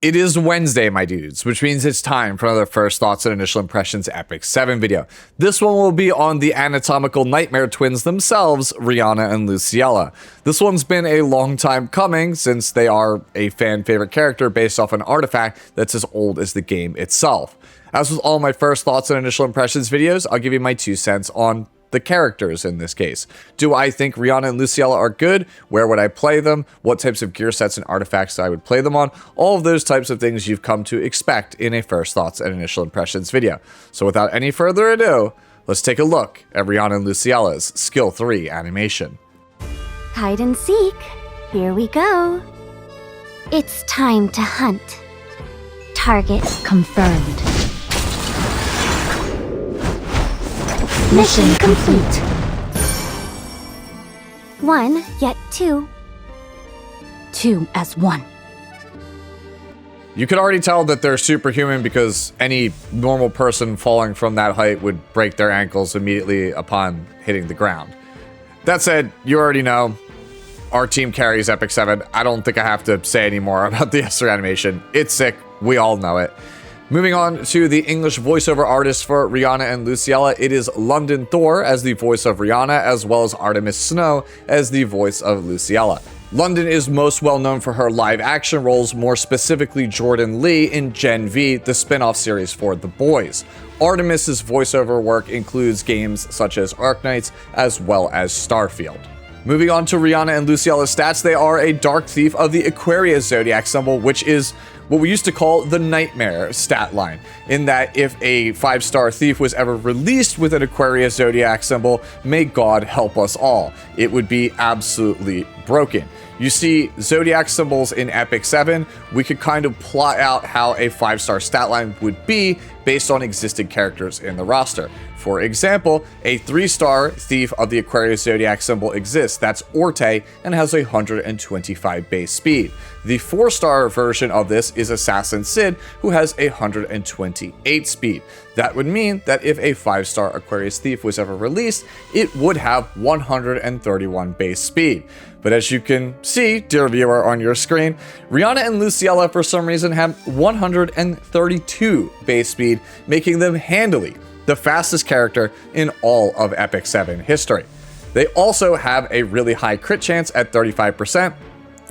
It is Wednesday, my dudes, which means it's time for another First Thoughts and Initial Impressions Epic 7 video. This one will be on the anatomical nightmare twins themselves, Rhianna and Luciella. This one's been a long time coming since they are a fan favorite character based off an artifact that's as old as the game itself. As with all my First Thoughts and Initial Impressions videos, I'll give you my 2 cents on the characters in this case. Do I think Rhianna and Luciella are good? Where would I play them? What types of gear sets and artifacts I would play them on? All of those types of things you've come to expect in a First Thoughts and Initial Impressions video. So without any further ado, let's take a look at Rhianna and Luciella's Skill 3 animation. Hide and seek. Here we go. It's time to hunt. Target confirmed. Mission complete. 1, yet 2. 2 as 1. You could already tell that they're superhuman because any normal person falling from that height would break their ankles immediately upon hitting the ground. That said, you already know our team carries Epic 7. I don't think I have to say any more about the S3 animation. It's sick. We all know it. Moving on to the English voiceover artist for Rhianna and Luciella, it is London Thor as the voice of Rhianna, as well as Artemis Snow as the voice of Luciella. London is most well known for her live action roles, more specifically Jordan Lee in Gen V, the spin-off series for The Boys. Artemis's voiceover work includes games such as Arknights, as well as Starfield. Moving on to Rhianna and Luciella's stats, they are a Dark Thief of the Aquarius zodiac symbol, which is what we used to call the Nightmare stat line, in that if a 5-star thief was ever released with an Aquarius zodiac symbol, may God help us all. It would be absolutely broken. You see zodiac symbols in Epic 7, we could kind of plot out how a 5-star stat line would be based on existing characters in the roster. For example, a 3-star thief of the Aquarius zodiac symbol exists. That's Orte and has 125 base speed. The 4-star version of this is Assassin Sid, who has 128 speed. That would mean that if a 5-star Aquarius thief was ever released, it would have 131 base speed. But as you can see, dear viewer, on your screen, Rhianna and Luciella for some reason have 132 base speed, making them handily the fastest character in all of Epic 7 history. They also have a really high crit chance at 35%,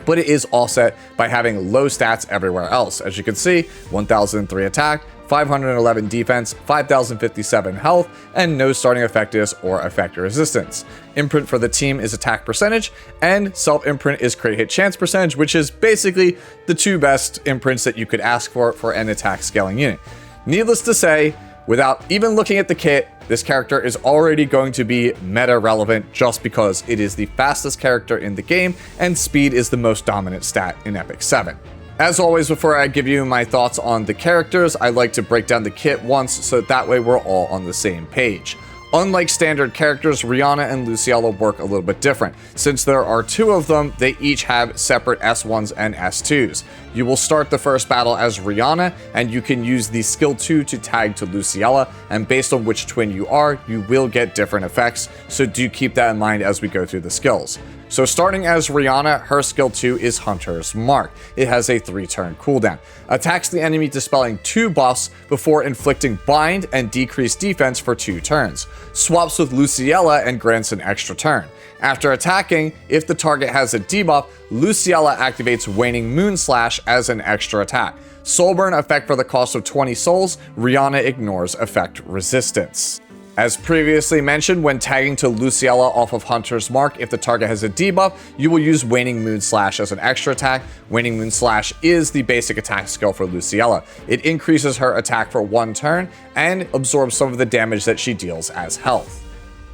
but it is offset by having low stats everywhere else. As you can see, 1003 attack, 511 defense, 5057 health, and no starting effectiveness or effect resistance. Imprint for the team is attack percentage, and self-imprint is crit hit chance percentage, which is basically the 2 best imprints that you could ask for an attack scaling unit. Needless to say, without even looking at the kit, this character is already going to be meta relevant just because it is the fastest character in the game and speed is the most dominant stat in Epic 7. As always, before I give you my thoughts on the characters, I like to break down the kit once so that way we're all on the same page. Unlike standard characters, Rhianna and Luciella work a little bit different. Since there are 2 of them, they each have separate S1s and S2s. You will start the first battle as Rhianna, and you can use the skill 2 to tag to Luciella, and based on which twin you are, you will get different effects, so do keep that in mind as we go through the skills. So starting as Rhianna, her skill 2 is Hunter's Mark. It has a 3-turn cooldown. Attacks the enemy dispelling 2 buffs before inflicting bind and decreased defense for 2 turns. Swaps with Luciella and grants an extra turn. After attacking, if the target has a debuff, Luciella activates Waning Moon Slash as an extra attack. Soulburn effect for the cost of 20 souls, Rhianna ignores effect resistance. As previously mentioned, when tagging to Luciella off of Hunter's Mark, if the target has a debuff, you will use Waning Moon Slash as an extra attack. Waning Moon Slash is the basic attack skill for Luciella. It increases her attack for 1 turn and absorbs some of the damage that she deals as health.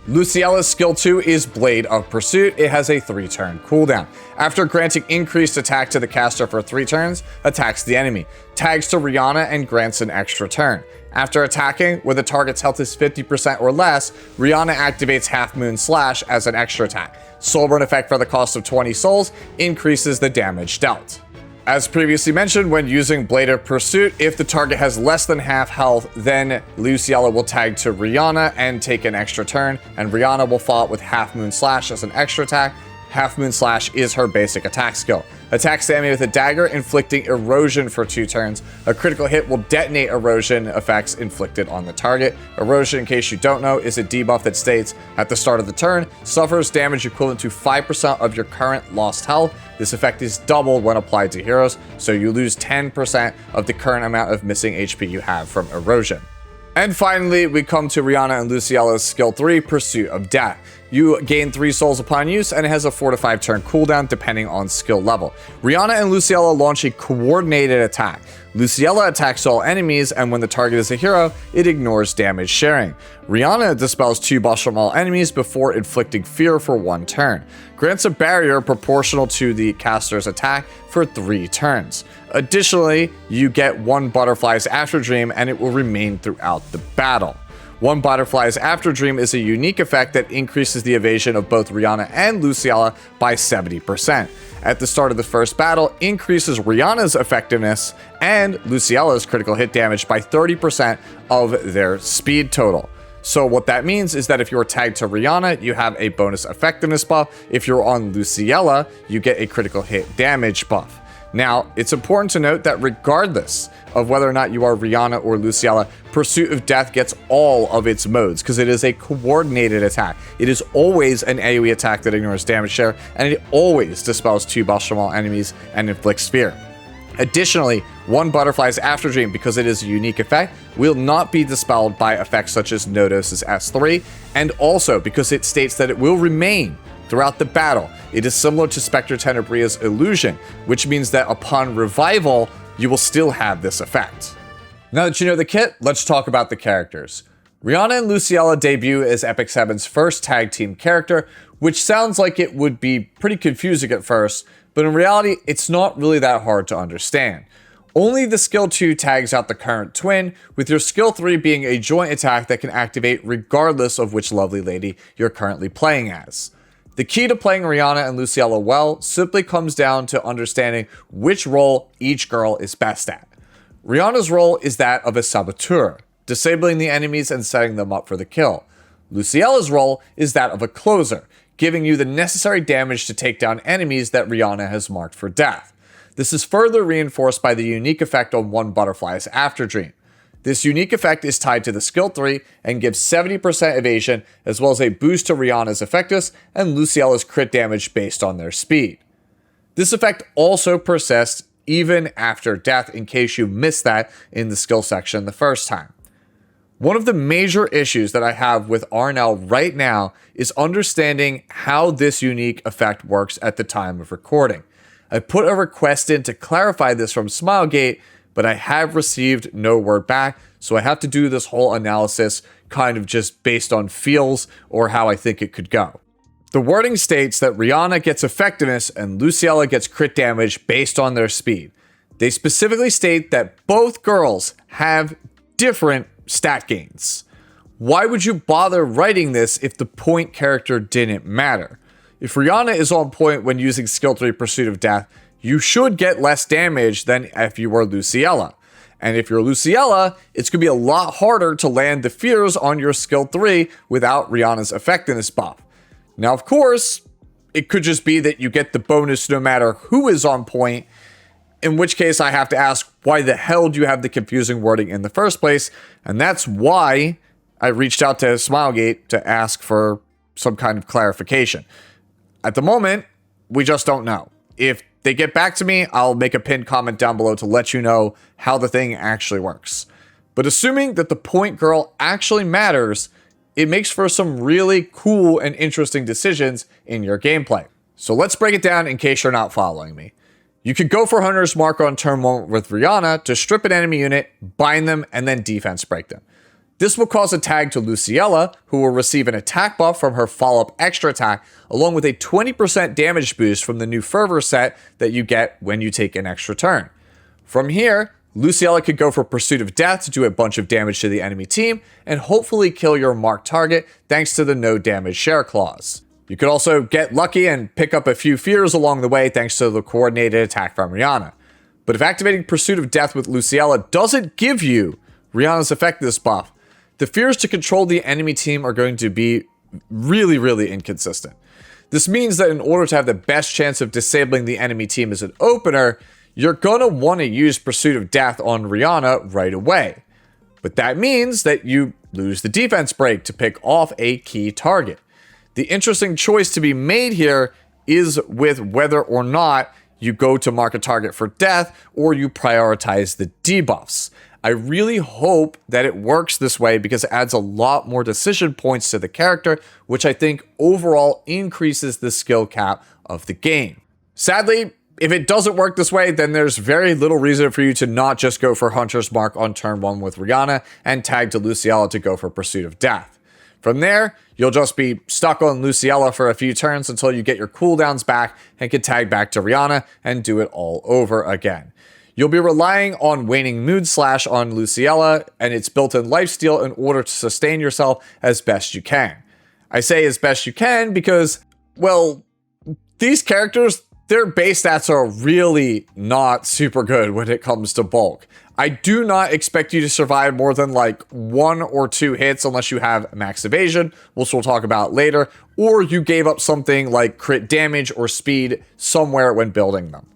Luciella's skill 2 is Blade of Pursuit. It has a 3-turn cooldown. After granting increased attack to the caster for 3 turns, attacks the enemy, tags to Rhianna and grants an extra turn. After attacking, where the target's health is 50% or less, Rhianna activates Half Moon Slash as an extra attack. Soulburn effect for the cost of 20 souls increases the damage dealt. As previously mentioned, when using Blade of Pursuit, if the target has less than half health, then Luciella will tag to Rhianna and take an extra turn, and Rhianna will follow it with Half Moon Slash as an extra attack, Half Moon Slash is her basic attack skill. Attacks the enemy with a dagger, inflicting erosion for 2 turns. A critical hit will detonate erosion effects inflicted on the target. Erosion, in case you don't know, is a debuff that states, at the start of the turn, suffers damage equivalent to 5% of your current lost health. This effect is doubled when applied to heroes, so you lose 10% of the current amount of missing HP you have from erosion. And finally, we come to Rhianna and Luciella's skill 3, Pursuit of Death. You gain 3 souls upon use, and it has a 4 to 5 turn cooldown depending on skill level. Rhianna and Luciella launch a coordinated attack. Luciella attacks all enemies, and when the target is a hero, it ignores damage sharing. Rhianna dispels 2 buffs from all enemies before inflicting fear for 1 turn. Grants a barrier proportional to the caster's attack for 3 turns. Additionally, you get 1 Butterfly's After Dream, and it will remain throughout the battle. 1 Butterfly's After Dream is a unique effect that increases the evasion of both Rhianna and Luciella by 70%. At the start of the first battle, increases Rhianna's effectiveness and Luciella's critical hit damage by 30% of their speed total. So what that means is that if you're tagged to Rhianna, you have a bonus effectiveness buff. If you're on Luciella, you get a critical hit damage buff. Now, it's important to note that regardless of whether or not you are Rhianna or Luciella, Pursuit of Death gets all of its modes because it is a coordinated attack. It is always an AoE attack that ignores damage share, and it always dispels 2 buffs from all enemies and inflicts fear. Additionally, 1 Butterfly's After Dream, because it is a unique effect, will not be dispelled by effects such as Nodos's S3, and also because it states that it will remain throughout the battle. It is similar to Spectre Tenebria's Illusion, which means that upon revival, you will still have this effect. Now that you know the kit, let's talk about the characters. Rhianna and Luciella debut as Epic 7's first tag team character, which sounds like it would be pretty confusing at first, but in reality, it's not really that hard to understand. Only the skill 2 tags out the current twin, with your skill 3 being a joint attack that can activate regardless of which lovely lady you're currently playing as. The key to playing Rhianna and Luciella well simply comes down to understanding which role each girl is best at. Rhianna's role is that of a saboteur, disabling the enemies and setting them up for the kill. Luciella's role is that of a closer, giving you the necessary damage to take down enemies that Rhianna has marked for death. This is further reinforced by the unique effect on 1 Butterfly's After Dream. This unique effect is tied to the skill 3 and gives 70% evasion, as well as a boost to Rhianna's effectiveness and Luciella's crit damage based on their speed. This effect also persists even after death, in case you missed that in the skill section the first time. One of the major issues that I have with RNL right now is understanding how this unique effect works at the time of recording. I put a request in to clarify this from Smilegate, but I have received no word back, so I have to do this whole analysis kind of just based on feels or how I think it could go. The wording states that Rhianna gets effectiveness and Luciella gets crit damage based on their speed. They specifically state that both girls have different stat gains. Why would you bother writing this if the point character didn't matter? If Rhianna is on point when using skill 3 Pursuit of Death, you should get less damage than if you were Luciella. And if you're Luciella, it's going to be a lot harder to land the fears on your skill 3 without Rhianna's effectiveness buff. Now, of course, it could just be that you get the bonus no matter who is on point, in which case I have to ask, why the hell do you have the confusing wording in the first place? And that's why I reached out to Smilegate to ask for some kind of clarification. At the moment, we just don't know. If they get back to me, I'll make a pinned comment down below to let you know how the thing actually works. But assuming that the point girl actually matters, it makes for some really cool and interesting decisions in your gameplay. So let's break it down in case you're not following me. You could go for Hunter's Mark on turn 1 with Rhianna to strip an enemy unit, bind them, and then defense break them. This will cause a tag to Luciella, who will receive an attack buff from her follow-up extra attack, along with a 20% damage boost from the new Fervor set that you get when you take an extra turn. From here, Luciella could go for Pursuit of Death to do a bunch of damage to the enemy team, and hopefully kill your marked target thanks to the no damage share clause. You could also get lucky and pick up a few fears along the way thanks to the coordinated attack from Rhianna. But if activating Pursuit of Death with Luciella doesn't give you Rhianna's effectiveness buff, the fears to control the enemy team are going to be really, really inconsistent. This means that in order to have the best chance of disabling the enemy team as an opener, you're gonna want to use Pursuit of Death on Rhianna right away. But that means that you lose the defense break to pick off a key target. The interesting choice to be made here is with whether or not you go to mark a target for death or you prioritize the debuffs. I really hope that it works this way because it adds a lot more decision points to the character, which I think overall increases the skill cap of the game. Sadly, if it doesn't work this way, then there's very little reason for you to not just go for Hunter's Mark on turn 1 with Rhianna and tag to Luciella to go for Pursuit of Death. From there, you'll just be stuck on Luciella for a few turns until you get your cooldowns back and can tag back to Rhianna and do it all over again. You'll be relying on Waning Mood Slash on Luciella and its built-in lifesteal in order to sustain yourself as best you can. I say as best you can because, well, these characters, their base stats are really not super good when it comes to bulk. I do not expect you to survive more than like 1 or 2 hits unless you have max evasion, which we'll talk about later, or you gave up something like crit damage or speed somewhere when building them.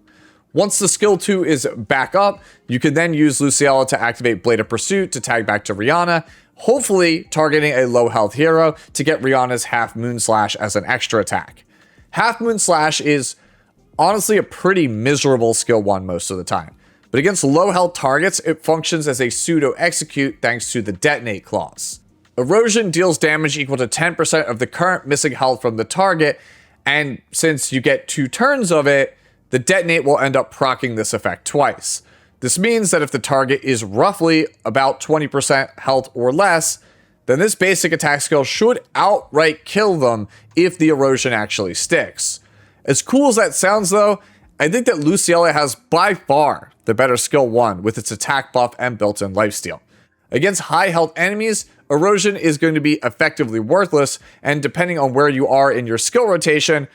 Once the skill 2 is back up, you can then use Luciella to activate Blade of Pursuit to tag back to Rhianna, hopefully targeting a low health hero to get Rhianna's Half Moon Slash as an extra attack. Half Moon Slash is honestly a pretty miserable skill 1 most of the time, but against low health targets, it functions as a pseudo execute thanks to the detonate clause. Erosion deals damage equal to 10% of the current missing health from the target, and since you get 2 turns of it, the detonate will end up proccing this effect twice. This means that if the target is roughly about 20% health or less, then this basic attack skill should outright kill them if the erosion actually sticks. As cool as that sounds though, I think that Luciella has by far the better skill 1 with its attack buff and built-in lifesteal. Against high health enemies, erosion is going to be effectively worthless, and depending on where you are in your skill rotation,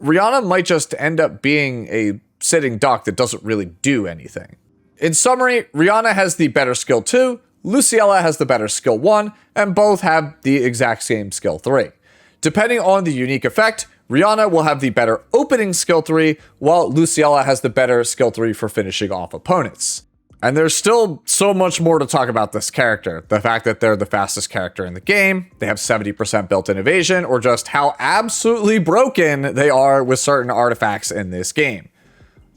Rhianna might just end up being a sitting duck that doesn't really do anything. In summary, Rhianna has the better skill 2, Luciella has the better skill 1, and both have the exact same skill 3. Depending on the unique effect, Rhianna will have the better opening skill 3, while Luciella has the better skill 3 for finishing off opponents. And there's still so much more to talk about this character. The fact that they're the fastest character in the game, they have 70% built-in evasion, or just how absolutely broken they are with certain artifacts in this game.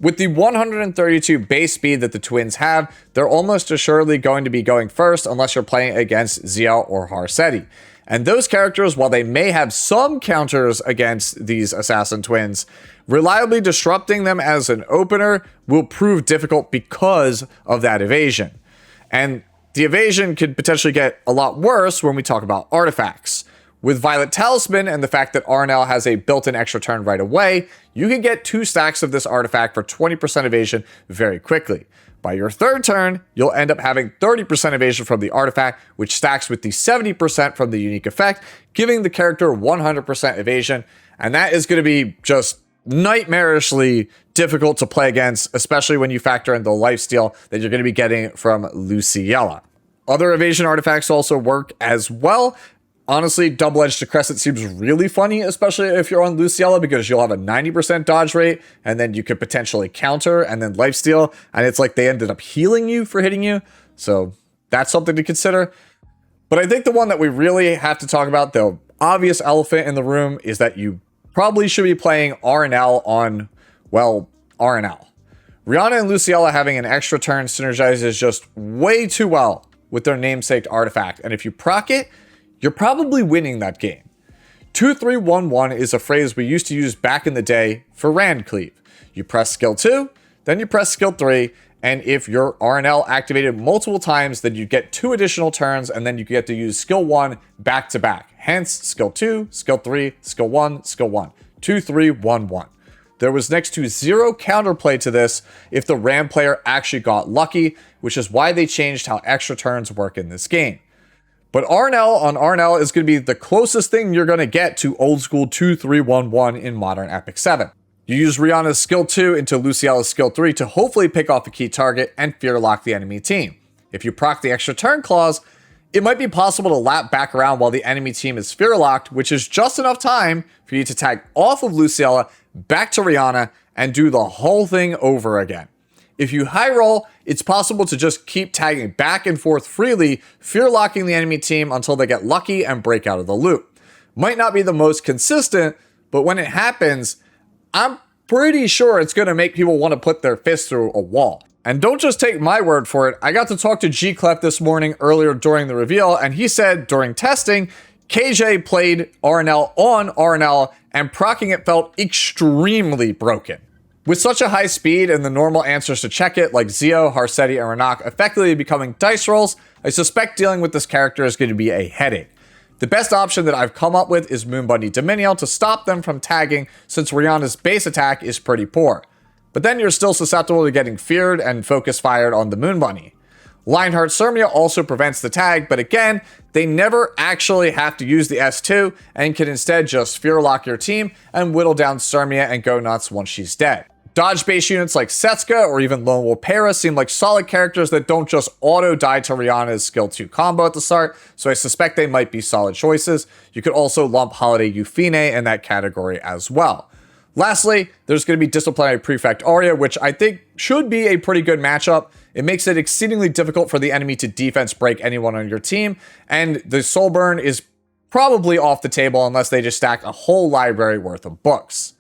With the 132 base speed that the twins have, they're almost assuredly going to be going first unless you're playing against Zia or Harsetti. And those characters, while they may have some counters against these assassin twins, reliably disrupting them as an opener will prove difficult because of that evasion. And the evasion could potentially get a lot worse when we talk about artifacts. With Violet Talisman and the fact that RNL has a built-in extra turn right away, you can get 2 stacks of this artifact for 20% evasion very quickly. By your 3rd turn, you'll end up having 30% evasion from the artifact, which stacks with the 70% from the unique effect, giving the character 100% evasion, and that is going to be just nightmarishly difficult to play against, especially when you factor in the lifesteal that you're going to be getting from Luciella. Other evasion artifacts also work as well. Honestly, Double-Edged Decrescent seems really funny, especially if you're on Luciella, because you'll have a 90% dodge rate, and then you could potentially counter, and then lifesteal, and it's like they ended up healing you for hitting you, so that's something to consider. But I think the one that we really have to talk about, the obvious elephant in the room, is that you probably should be playing RNL on, well, RNL. Rhianna and Luciella having an extra turn synergizes just way too well with their namesake artifact, and if you proc it, you're probably winning that game. 2-3-1-1 is a phrase we used to use back in the day for Rand Cleave. You press skill 2, then you press skill 3, and if your RNL activated multiple times, then you get 2 additional turns, and then you get to use skill 1 back to back. Hence, skill 2, skill 3, skill 1, skill 1. 2-3-1-1. There was next to 0 counterplay to this if the Rand player actually got lucky, which is why they changed how extra turns work in this game. But RNL on RNL is going to be the closest thing you're going to get to old school 2-3-1-1 in modern Epic 7. You use Rhianna's skill 2 into Luciella's skill 3 to hopefully pick off a key target and fear lock the enemy team. If you proc the extra turn clause, It might be possible to lap back around while the enemy team is fear locked, which is just enough time for you to tag off of Luciella back to Rhianna and do the whole thing over again. If you high roll, it's possible to just keep tagging back and forth freely, fear locking the enemy team until they get lucky and break out of the loop. Might not be the most consistent, but when it happens, I'm pretty sure it's going to make people want to put their fist through a wall. And don't just take my word for it. I got to talk to G-Clef this morning earlier during the reveal, and he said during testing, KJ played RNL on RNL, and proccing it felt extremely broken. With such a high speed and the normal answers to check it, like Zio, Harsetti, and Ranak effectively becoming dice rolls, I suspect dealing with this character is going to be a headache. The best option that I've come up with is Moon Bunny Dominion to stop them from tagging, since Rhianna's base attack is pretty poor. But then you're still susceptible to getting feared and focus fired on the Moon Bunny. Lionheart Sirmia also prevents the tag, but again, they never actually have to use the S2 and can instead just fear lock your team and whittle down Sirmia and go nuts once she's dead. Dodge base units like Setsuka or even Lone Wolf Para seem like solid characters that don't just auto die to Rhianna's skill 2 combo at the start, so I suspect they might be solid choices. You could also lump Holiday Euphine in that category as well. Lastly, there's going to be Disciplinary Prefect Arya, which I think should be a pretty good matchup. It makes it exceedingly difficult for the enemy to defense break anyone on your team, and the Soul Burn is probably off the table unless they just stack a whole library worth of books.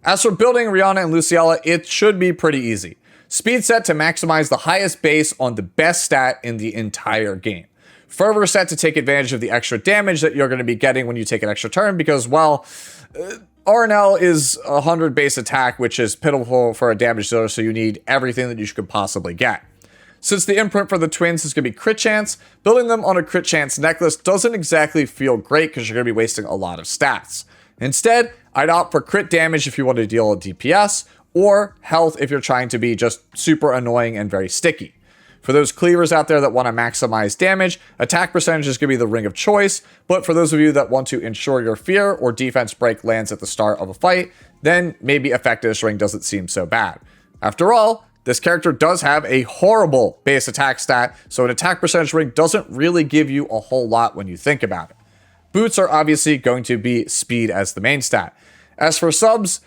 As for building Rhianna and Luciella, it should be pretty easy. Speed set to maximize the highest base on the best stat in the entire game. Fervor set to take advantage of the extra damage that you're going to be getting when you take an extra turn because, well, RNL is 100 base attack, which is pitiful for a damage dealer, so you need everything that you could possibly get. Since the imprint for the twins is going to be crit chance, building them on a crit chance necklace doesn't exactly feel great because you're going to be wasting a lot of stats. Instead, I'd opt for crit damage if you want to deal a DPS, or health if you're trying to be just super annoying and very sticky. For those cleavers out there that want to maximize damage, attack percentage is going to be the ring of choice, but for those of you that want to ensure your fear or defense break lands at the start of a fight, then maybe effectiveness ring doesn't seem so bad. After all, this character does have a horrible base attack stat, so an attack percentage ring doesn't really give you a whole lot when you think about it. Boots are obviously going to be speed as the main stat. As for subs,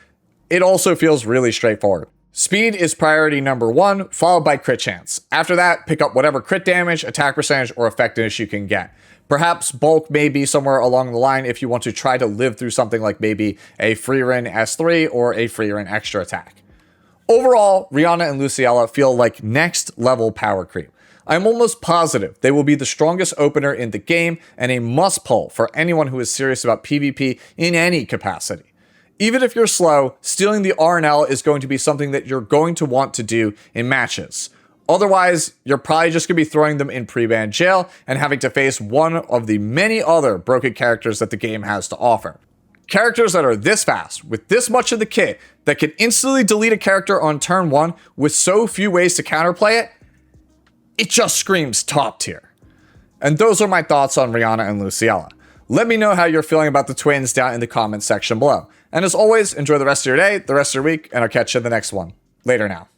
it also feels really straightforward. Speed is priority number 1, followed by crit chance. After that, pick up whatever crit damage, attack percentage, or effectiveness you can get. Perhaps bulk may be somewhere along the line if you want to try to live through something like maybe a free run S3 or a free run extra attack. Overall, Rhianna and Luciella feel like next level power creep. I'm almost positive they will be the strongest opener in the game and a must pull for anyone who is serious about PvP in any capacity. Even if you're slow, stealing the RNL is going to be something that you're going to want to do in matches. Otherwise, you're probably just going to be throwing them in pre-ban jail and having to face one of the many other broken characters that the game has to offer. Characters that are this fast, with this much of the kit, that can instantly delete a character on turn 1 with so few ways to counterplay it, it just screams top tier. And those are my thoughts on Rhianna and Luciella. Let me know how you're feeling about the twins down in the comments section below. And as always, enjoy the rest of your day, the rest of your week, and I'll catch you in the next one. Later now.